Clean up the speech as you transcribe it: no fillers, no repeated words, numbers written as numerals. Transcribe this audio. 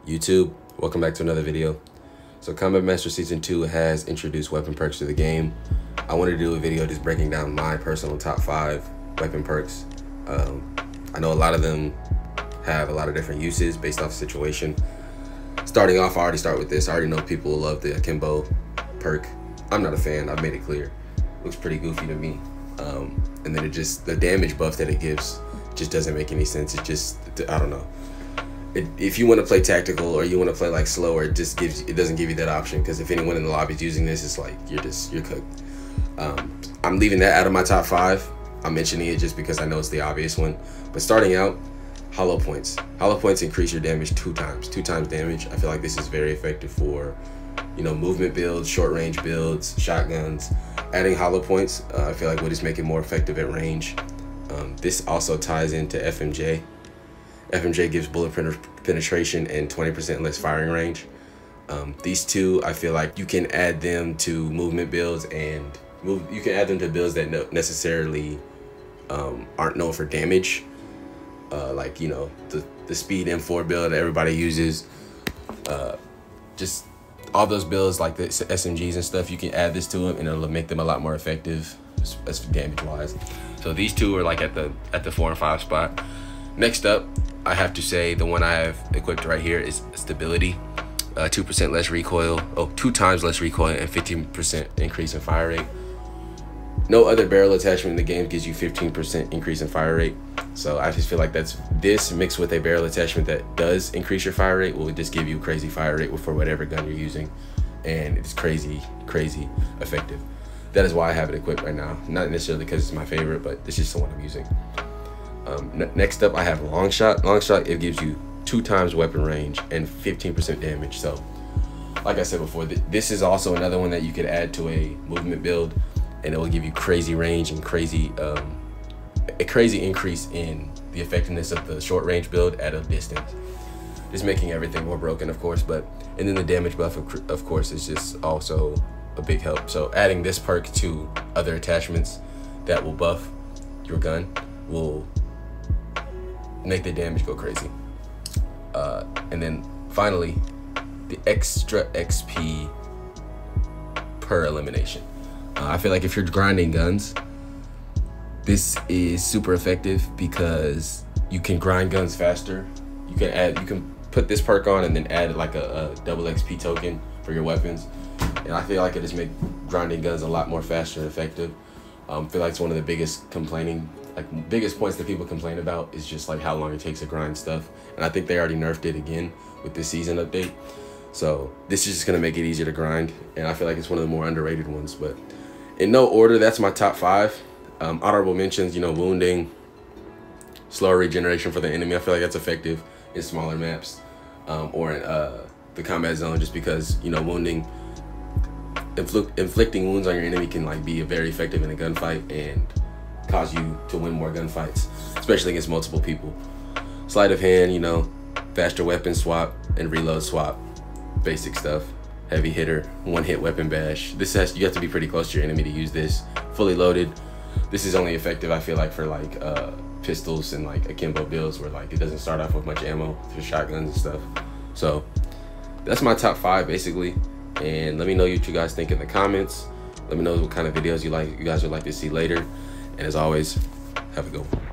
YouTube, welcome back to another video. So Combat Master Season 2 has introduced weapon perks to the game. I wanted to do a video just breaking down my personal top 5 weapon perks. I know a lot of them have a lot of different uses based off the situation. Starting off, I already start with this. I already know people love the Akimbo perk. I'm not a fan, I've made it clear. Looks pretty goofy to me. And then the damage buff that it gives just doesn't make any sense. It just, I don't know. If you want to play tactical or you want to play like slower, it doesn't give you that option, because if anyone in the lobby is using this, it's like you're cooked. I'm leaving that out of my top 5. I'm mentioning it just because I know it's the obvious one. But starting out, hollow points. Hollow points increase your damage 2 times damage. I feel like this is very effective for, you know, movement builds, short range builds, shotguns. Adding hollow points, I feel like would just make it more effective at range. This also ties into FMJ. FMJ gives bullet penetration and 20% less firing range. These two, I feel like you can add them to movement builds, and you can add them to builds that necessarily aren't known for damage. Like, you know, the speed M4 build that everybody uses. Just all those builds like the SMGs and stuff, you can add this to them and it'll make them a lot more effective as damage wise. So these two are like at the 4 and 5 spot. Next up, I have to say the one I have equipped right here is stability. 2% less recoil, 2 times less recoil, and 15% increase in fire rate. No other barrel attachment in the game gives you 15% increase in fire rate. So I just feel like this mixed with a barrel attachment that does increase your fire rate will just give you crazy fire rate for whatever gun you're using. And it's crazy effective. That is why I have it equipped right now. Not necessarily because it's my favorite, but it's just the one I'm using. Next up, I have Longshot. Longshot, it gives you 2 times weapon range and 15% damage. So, like I said before, this is also another one that you could add to a movement build, and it will give you crazy range and a crazy increase in the effectiveness of the short range build at a distance. Just making everything more broken, of course, and then the damage buff, of course, is just also a big help. So adding this perk to other attachments that will buff your gun will make the damage go crazy. And then finally, the extra XP per elimination. I feel like if you're grinding guns, this is super effective because you can grind guns faster. You can put this perk on and then add like a double XP token for your weapons. And I feel like it just makes grinding guns a lot more faster and effective. I feel like it's one of the biggest points that people complain about is just like how long it takes to grind stuff. And I think they already nerfed it again with this season update. So this is just gonna make it easier to grind. And I feel like it's one of the more underrated ones. But in no order, that's my top 5. Honorable mentions, you know, wounding, slower regeneration for the enemy. I feel like that's effective in smaller maps or in the combat zone, just because, you know, wounding, inflicting wounds on your enemy can like be very effective in a gunfight and cause you to win more gunfights, especially against multiple people. Sleight of hand, you know, faster weapon swap and reload swap, basic stuff. Heavy hitter, 1-hit weapon bash. You have to be pretty close to your enemy to use this. Fully loaded. This is only effective, I feel like, for like pistols and like akimbo builds where like it doesn't start off with much ammo for shotguns and stuff. So that's my top 5 basically. And let me know what you guys think in the comments. Let me know what kind of videos you guys would like to see later. And as always, have a good one.